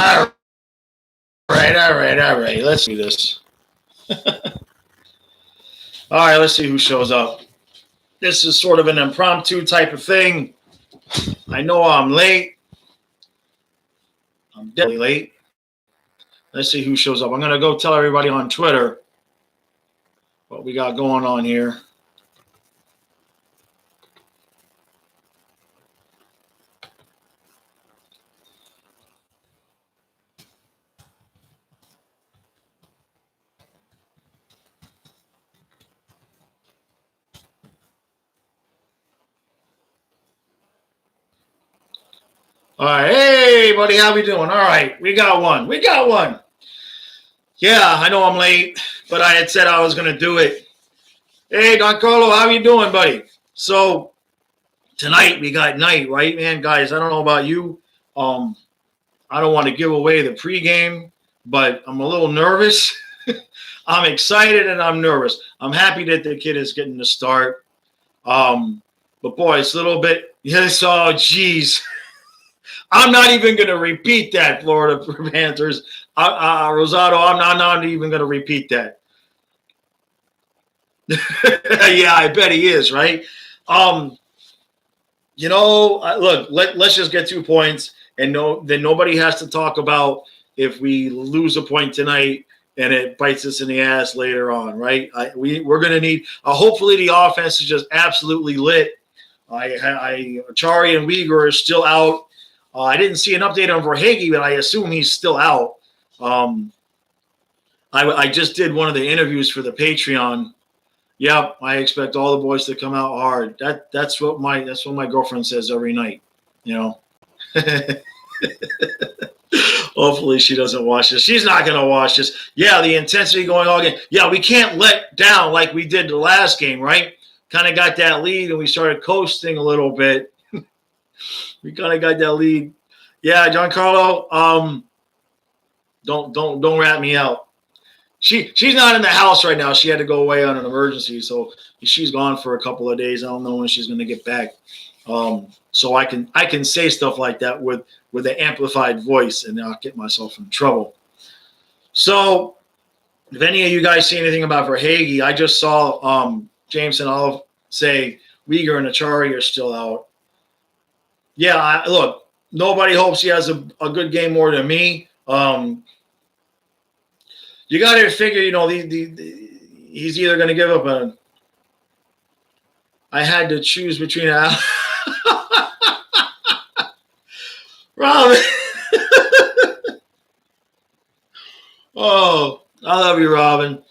All right. Let's do this. All right, let's see who shows up. This is sort of an impromptu type of thing. I know I'm late. I'm definitely late. Let's see who shows up. I'm going to go tell everybody on Twitter what we got going on here. All right. Hey, buddy, how we doing? All right. We got one. Yeah, I know I'm late, but I had said I was going to do it. Hey, Don Carlo, how you doing, buddy? So tonight we got night, right, man? Guys, I don't know about you. I don't want to give away the pregame, but I'm a little nervous. I'm excited and I'm nervous. I'm happy that the kid is getting the start. But boy, it's a little bit. Yes, oh, geez. I'm not even going to repeat that, Florida Panthers. Rosado, I'm not even going to repeat that. Yeah, I bet he is, right? Look, let's just get 2 points, and then nobody has to talk about if we lose a point tonight and it bites us in the ass later on, right? We're going to need. Hopefully, the offense is just absolutely lit. Chari and Uyghur are still out. I didn't see an update on Verhage, but I assume he's still out. I just did one of the interviews for the Patreon. Yep, I expect all the boys to come out hard. That's what my girlfriend says every night. Hopefully she doesn't watch this. She's not going to watch this. Yeah, the intensity going on again. Yeah, we can't let down like we did the last game, right? Kind of got that lead and we started coasting a little bit. We kind of got that lead. Yeah, Giancarlo, don't rat me out. She's not in the house right now. She had to go away on an emergency, so she's gone for a couple of days. I don't know when she's going to get back. So I can say stuff like that with an amplified voice and not get myself in trouble. So if any of you guys see anything about Verhage, I just saw James and Olive say Uyghur and Achari are still out. Yeah, look, nobody hopes he has a good game more than me. You got to figure, he's either going to give up a. I had to choose between a. Robin. Oh, I love you, Robin.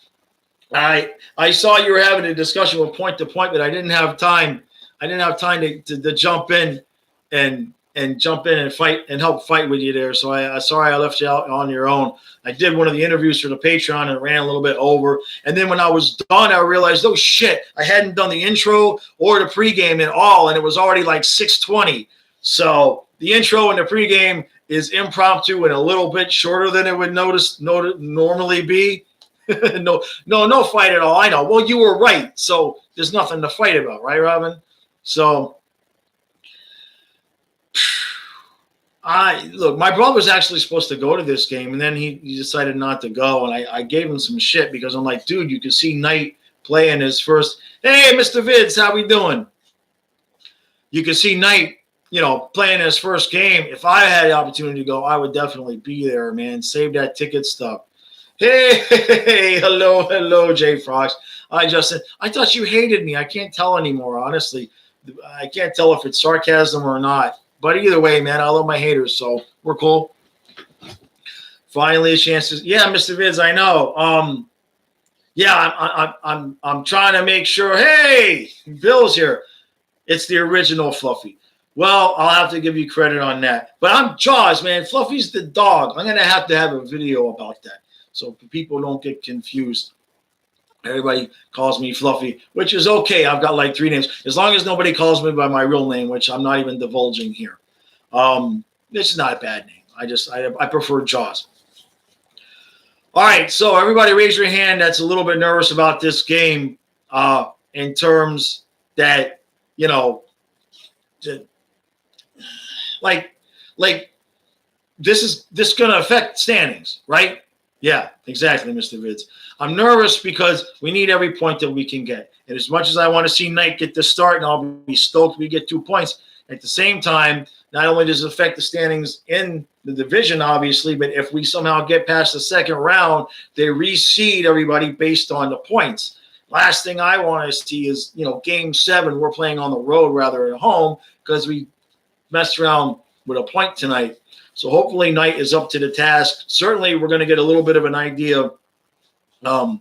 I saw you were having a discussion with Point to Point, but I didn't have time. I didn't have time to jump in and jump in and fight and help fight with you there. So sorry I left you out on your own. I did one of the interviews for the Patreon and it ran a little bit over. And then when I was done, I realized, oh shit, I hadn't done the intro or the pregame at all, and it was already like 6:20. So the intro and the pregame is impromptu and a little bit shorter than it would normally be. No fight at all. I know. Well, you were right. So there's nothing to fight about, right, Robin? So look, my brother was actually supposed to go to this game, and then he decided not to go, and I gave him some shit because I'm like, dude, you could see Knight playing his first. Hey, Mr. Vids, how we doing? You could see Knight, playing his first game. If I had the opportunity to go, I would definitely be there, man. Save that ticket stuff. Hey, hello, Jay Frost. I thought you hated me. I can't tell anymore, honestly. I can't tell if it's sarcasm or not. But either way, man, I love my haters, so we're cool. Finally, a chance to. Yeah, Mr. Vids, I know. Yeah, I'm trying to make sure. Hey, Bill's here. It's the original Fluffy. Well, I'll have to give you credit on that. But I'm Jaws, man. Fluffy's the dog. I'm gonna have to have a video about that so people don't get confused. Everybody calls me Fluffy, which is okay. I've got like 3 names. As long as nobody calls me by my real name, which I'm not even divulging here. This is not a bad name. I prefer Jaws. All right, so everybody raise your hand that's a little bit nervous about this game in terms that, like this is going to affect standings, right? Yeah, exactly, Mr. Vids. I'm nervous because we need every point that we can get. And as much as I want to see Knight get the start, and I'll be stoked we get 2 points, at the same time, not only does it affect the standings in the division, obviously, but if we somehow get past the second round, they reseed everybody based on the points. Last thing I want to see is, Game 7, we're playing on the road rather than home because we messed around with a point tonight. So hopefully Knight is up to the task. Certainly we're going to get a little bit of an idea of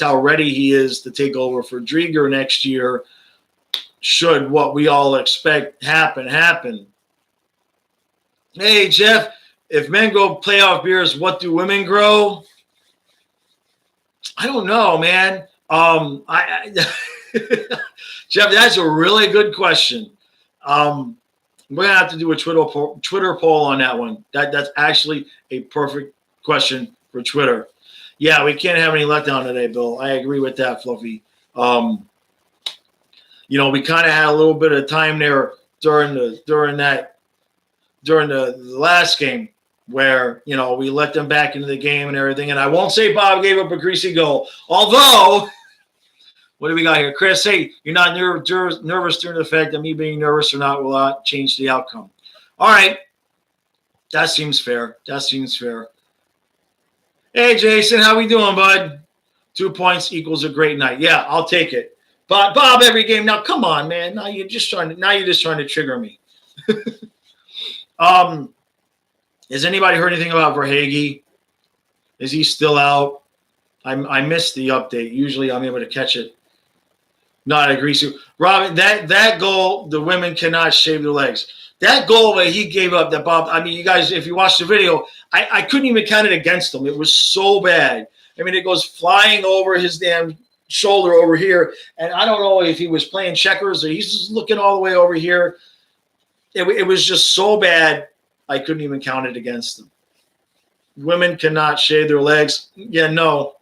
how ready he is to take over for Drieger next year, should what we all expect happen. Hey, Jeff, if men go playoff beers, what do women grow? I don't know, man. Jeff, that's a really good question. We're going to have to do a Twitter poll on that one. That's actually a perfect question for Twitter. Yeah, we can't have any letdown today, Bill. I agree with that, Fluffy. We kind of had a little bit of time there during the last game where, we let them back into the game and everything. And I won't say Bob gave up a greasy goal. Although, what do we got here? Chris, hey, you're not nervous during the fact that me being nervous or not will not change the outcome. All right. That seems fair. Hey, Jason, how we doing, bud? 2 points equals a great night. Yeah, I'll take it. But Bob, every game. Now, come on, man. Now you're just trying to trigger me. Has anybody heard anything about Verhaeghe? Is he still out? I missed the update. Usually I'm able to catch it. Not agree to. Robin, that goal, the women cannot shave their legs. That goal that he gave up, that Bob, I mean, you guys, if you watch the video, I couldn't even count it against him. It was so bad. I mean, it goes flying over his damn shoulder over here. And I don't know if he was playing checkers or he's just looking all the way over here. It was just so bad, I couldn't even count it against them. Women cannot shave their legs. Yeah, no.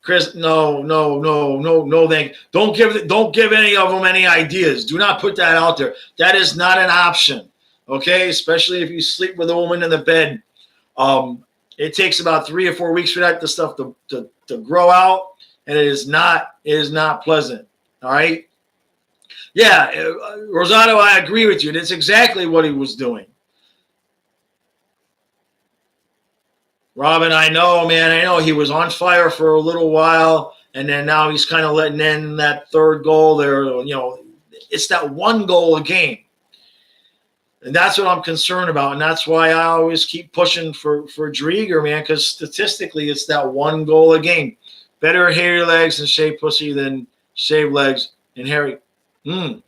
Chris, no, thank you. Don't give any of them any ideas. Do not put that out there. That is not an option. Okay? Especially if you sleep with a woman in the bed. It takes about 3 or 4 weeks for that stuff to grow out, and it is not pleasant. All right? Yeah, Rosato, I agree with you. That's exactly what he was doing. Robin, I know, man. I know he was on fire for a little while, and then now he's kind of letting in that third goal there. It's that one goal a game. And that's what I'm concerned about, and that's why I always keep pushing for Drieger, man, because statistically it's that one goal a game. Better hairy legs and shaved pussy than shaved legs and hairy. Damn,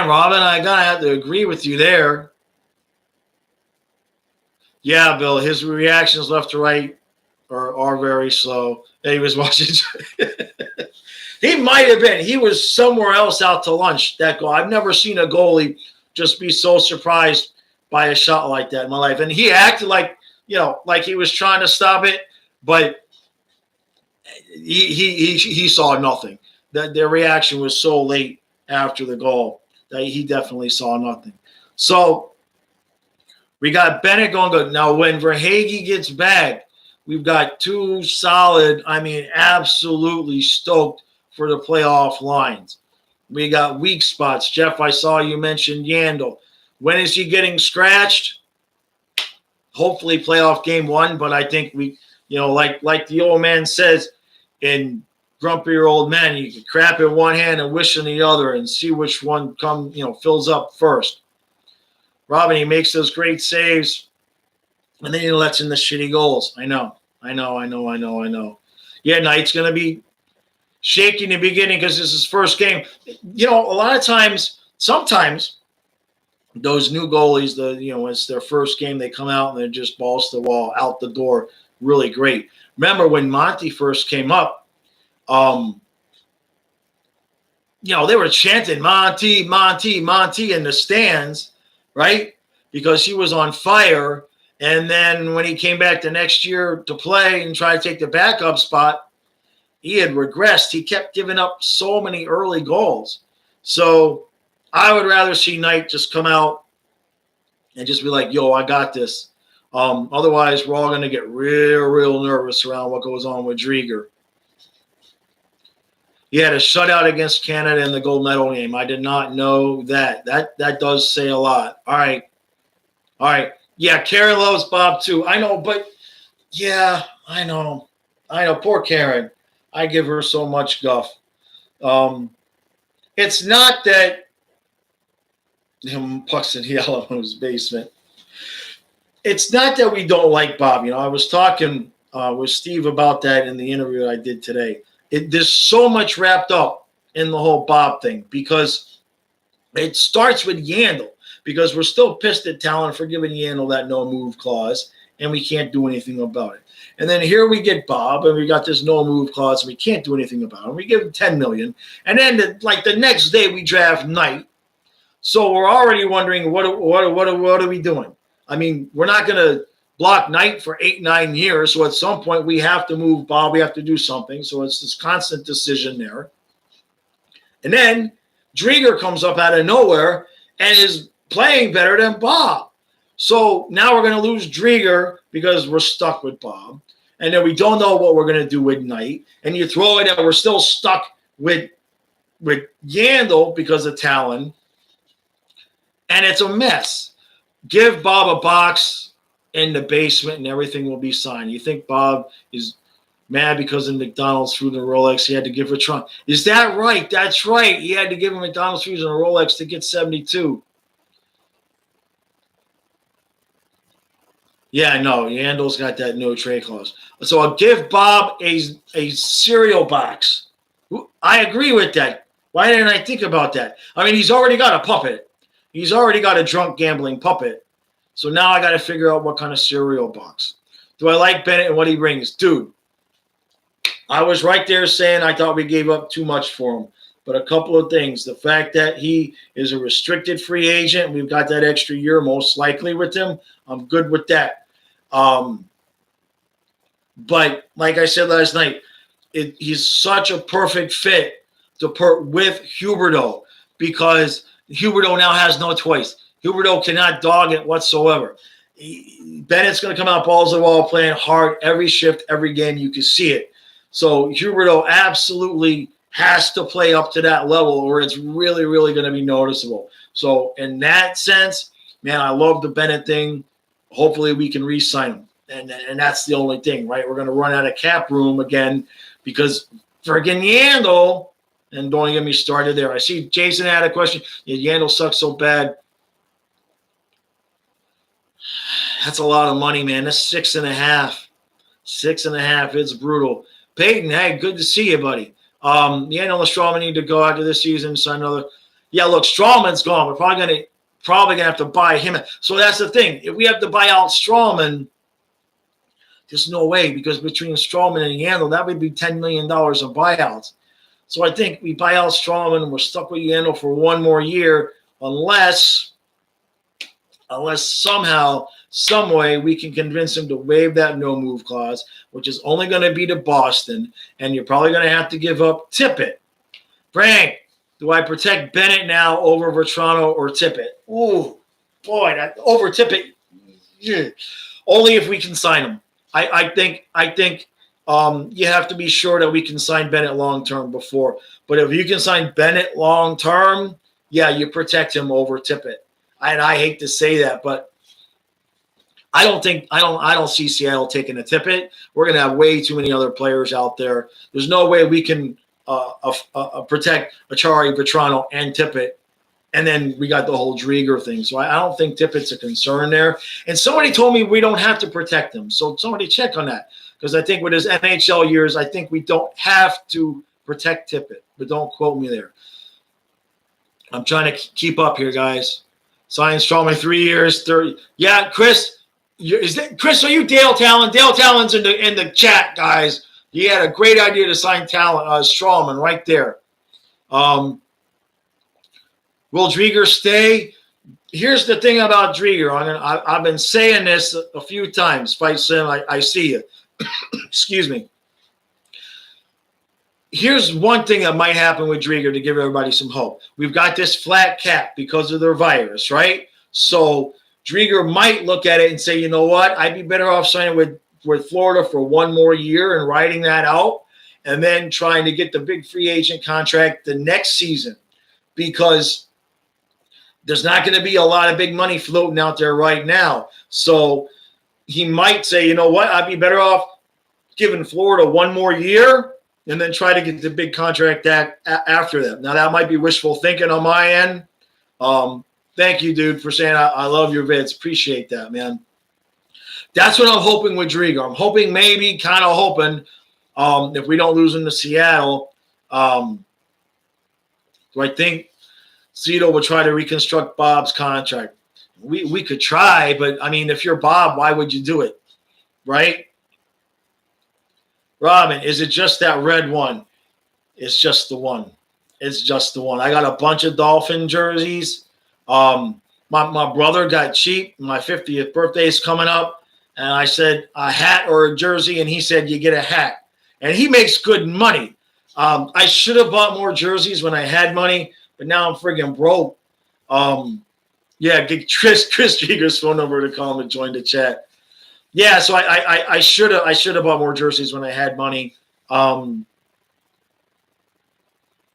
Robin, I got to have to agree with you there. Yeah, Bill, his reactions left to right are very slow. He was watching. He might have been. He was somewhere else out to lunch, that goal. I've never seen a goalie just be so surprised by a shot like that in my life. And he acted like he was trying to stop it, but he saw nothing. Their reaction was so late after the goal that he definitely saw nothing. So we got Bennett going good. Now, when Verhaeghe gets back, we've got 2 solid, absolutely stoked for the playoff lines. We got weak spots. Jeff, I saw you mentioned Yandel. When is he getting scratched? Hopefully playoff game 1, but I think we, like the old man says in Grumpier Old Men, you can crap in one hand and wish in the other and see which one fills up first. Robin, he makes those great saves, and then he lets in the shitty goals. I know. Yeah, Knight's going to be shaky in the beginning because this is his first game. A lot of times, sometimes, those new goalies, it's their first game, they come out and they're just balls to the wall, out the door, really great. Remember when Monty first came up, they were chanting Monty, Monty, Monty in the stands, right? Because he was on fire. And then when he came back the next year to play and try to take the backup spot, he had regressed. He kept giving up so many early goals. So I would rather see Knight just come out and just be like, yo, I got this. Otherwise, we're all going to get real nervous around what goes on with Drieger. He had a shutout against Canada in the gold medal game. I did not know that. That does say a lot. All right. Yeah, Karen loves Bob too. I know, but yeah, I know. Poor Karen. I give her so much guff. It's not that him Puxton yell in his basement. It's not that we don't like Bob. I was talking with Steve about that in the interview I did today. There's so much wrapped up in the whole Bob thing because it starts with Yandel because we're still pissed at Talon for giving Yandel that no move clause, and we can't do anything about it. And then here we get Bob, and we got this no move clause, and we can't do anything about it. We give him $10 million, and then the next day we draft Knight. So we're already wondering what are we doing? I mean, we're not going to block Knight for 8-9 years. So at some point we have to move Bob. We have to do something. So it's this constant decision there. And then Drieger comes up out of nowhere and is playing better than Bob. So now we're going to lose Drieger because we're stuck with Bob. And then we don't know what we're going to do with Knight. And you throw it out, we're still stuck with Yandel because of Talon. And it's a mess. Give Bob a box in the basement and everything will be signed. You think Bob is mad because of McDonald's food and Rolex? He had to give a Trump. Is that right? That's right. He had to give him McDonald's food and a Rolex to get 72. Yeah, no, Yandel's got that no trade clause. So I'll give Bob a cereal box. I agree with that. Why didn't I think about that? I mean, he's already got a puppet. He's already got a drunk gambling puppet. So now I got to figure out what kind of cereal box. Do I like Bennett and what he brings? Dude, I was right there saying I thought we gave up too much for him. But a couple of things. The fact that he is a restricted free agent, we've got that extra year most likely with him. I'm good with that. But like I said last night, he's such a perfect fit to put with Huberdeau because Huberdeau now has no choice. Huberdeau cannot dog it whatsoever. Bennett's going to come out balls to the wall playing hard every shift, every game. You can see it. So Huberdeau absolutely has to play up to that level or it's really going to be noticeable. So in that sense, man, I love the Bennett thing. Hopefully we can re-sign him. And that's the only thing, right? We're going to run out of cap room again because friggin' Yandel, and don't get me started there. I see Jason had a question. Yeah, Yandel sucks so bad. That's a lot of money, man. That's 6.5. 6.5. It's brutal. Peyton, hey, good to see you, buddy. Yandel and Strawman need to go after this season. Sign another. Yeah, look, Strawman's gone. We're probably gonna have to buy him. So that's the thing. If we have to buy out Strawman, there's no way because between Strawman and Yandel, that would be $10 million of buyouts. So I think we buy out Strawman and we're stuck with Yandel for one more year unless somehow, some way we can convince him to waive that no-move clause, which is only going to be to Boston, and you're probably going to have to give up Tippett. Frank, do I protect Bennett now over Vetrano or Tippett? Ooh, boy, over Tippett. Yeah. Only if we can sign him. I think you have to be sure that we can sign Bennett long-term before. But if you can sign Bennett long-term, yeah, you protect him over Tippett. And I hate to say that, but I don't see Seattle taking a Tippett. We're going to have way too many other players out there. There's no way we can protect Achari, Vetrano, and Tippett. And then we got the whole Drieger thing. So I don't think Tippett's a concern there. And somebody told me we don't have to protect him. So somebody check on that. Because I think with his NHL years, I think we don't have to protect Tippett. But don't quote me there. I'm trying to keep up here, guys. Sign Strawman 3 years, 30. Yeah, Chris. Chris, are you Dale Talon? Dale Talon's in the chat, guys. He had a great idea to sign Strawman right there. Will Drieger stay? Here's the thing about Drieger. I've been saying this a few times. Fight Sim, I see you. Excuse me. Here's one thing that might happen with Drieger to give everybody some hope. We've got this flat cap because of their virus, right? So Drieger might look at it and say, you know what, I'd be better off signing with Florida for one more year and riding that out and then trying to get the big free agent contract the next season, because there's not going to be a lot of big money floating out there right now. So he might say, you know what, I'd be better off giving Florida one more year and then try to get the big contract after that. Now, that might be wishful thinking on my end. Thank you, dude, for saying I love your vids. Appreciate that, man. That's what I'm hoping with Drieger. I'm hoping, maybe, kind of hoping, if we don't lose him to Seattle, do I think Zito will try to reconstruct Bob's contract? We could try, but, I mean, if you're Bob, why would you do it, right? Robin, is it just that red one? It's just the one. It's just the one. I got a bunch of Dolphin jerseys. My brother got cheap. My 50th birthday is coming up, and I said a hat or a jersey, and he said you get a hat. And he makes good money. I should have bought more jerseys when I had money, but now I'm friggin' broke. Yeah, get Chris Drieger's phone number to call him and join the chat. Yeah, so I should have bought more jerseys when I had money. My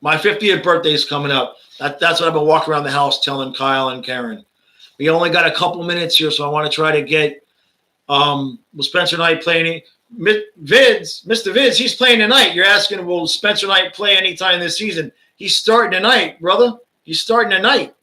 50th birthday is coming up. That's what I've been walking around the house telling Kyle and Karen. We only got a couple minutes here, so I want to try to get will Spencer Knight play any Mr. Vids, he's playing tonight. You're asking, will Spencer Knight play anytime this season? He's starting tonight, brother. He's starting tonight.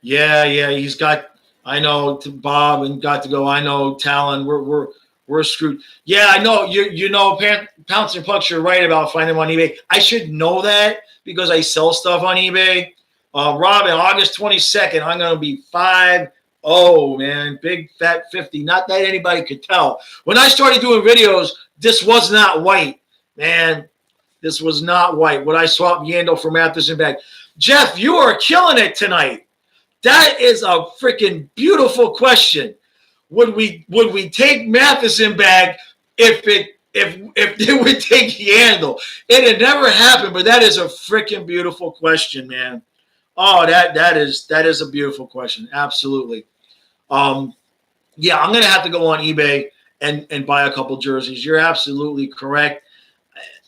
Yeah, he's got, I know, Bob and got to go. I know, Talon, we're screwed. Yeah, I know. You know, Pounce and Pucks, you're right about finding them on eBay. I should know that because I sell stuff on eBay. Robin, August 22nd, I'm going to be 5-0, man. Big fat 50. Not that anybody could tell. When I started doing videos, this was not white, man. This was not white. Would I swap Yandel for Matheson back? Jeff, you are killing it tonight. That is a freaking beautiful question. Would we take Matheson back if they would take Yandel? It had never happened, but that is a freaking beautiful question, man. Oh, that is a beautiful question. Absolutely. Yeah, I'm gonna have to go on eBay and buy a couple jerseys. You're absolutely correct.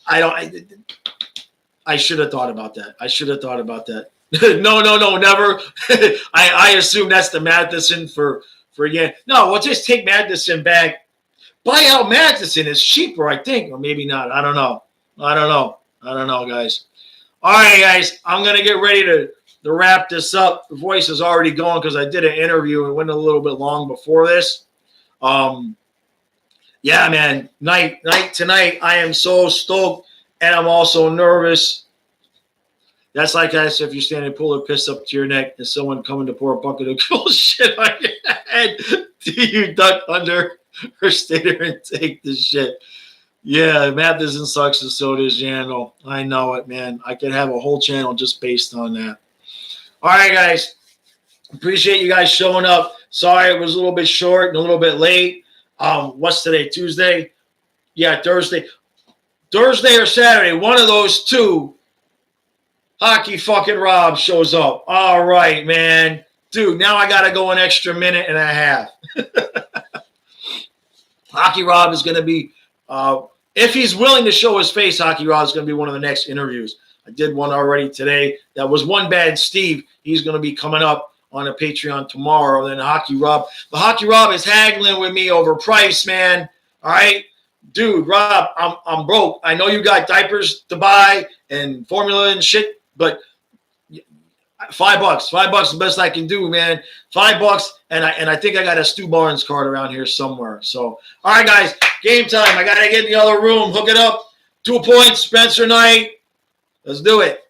I should have thought about that. No, never. I assume that's the Matheson for yeah. No, we'll just take Matheson back. Buy out Matheson is cheaper, I think, or maybe not. I don't know, guys. All right, guys, I'm gonna get ready to wrap this up. The voice is already going because I did an interview and went a little bit long before this. Yeah, man, night tonight. I am so stoked, and I'm also nervous. That's like us if you're standing, pull a piss up to your neck, and someone coming to pour a bucket of cool shit on your head. Do you duck under or stay there and take the shit? Yeah, Matheson sucks, and so does Yandel. I know it, man. I could have a whole channel just based on that. All right, guys. Appreciate you guys showing up. Sorry it was a little bit short and a little bit late. What's today? Tuesday? Yeah, Thursday. Thursday or Saturday, one of those two. Hockey fucking Rob shows up. All right, man. Dude, now I got to go an extra minute and a half. Hockey Rob is going to be, if he's willing to show his face, Hockey Rob is going to be one of the next interviews. I did one already today. That was One Bad Steve. He's going to be coming up on a Patreon tomorrow. Then Hockey Rob. The Hockey Rob is haggling with me over price, man. All right? Dude, Rob, I'm broke. I know you got diapers to buy and formula and shit. But $5, $5 is the best I can do, man. $5, and I think I got a Stu Barnes card around here somewhere. So, all right, guys, game time. I gotta get in the other room, hook it up. 2 points, Spencer Knight. Let's do it.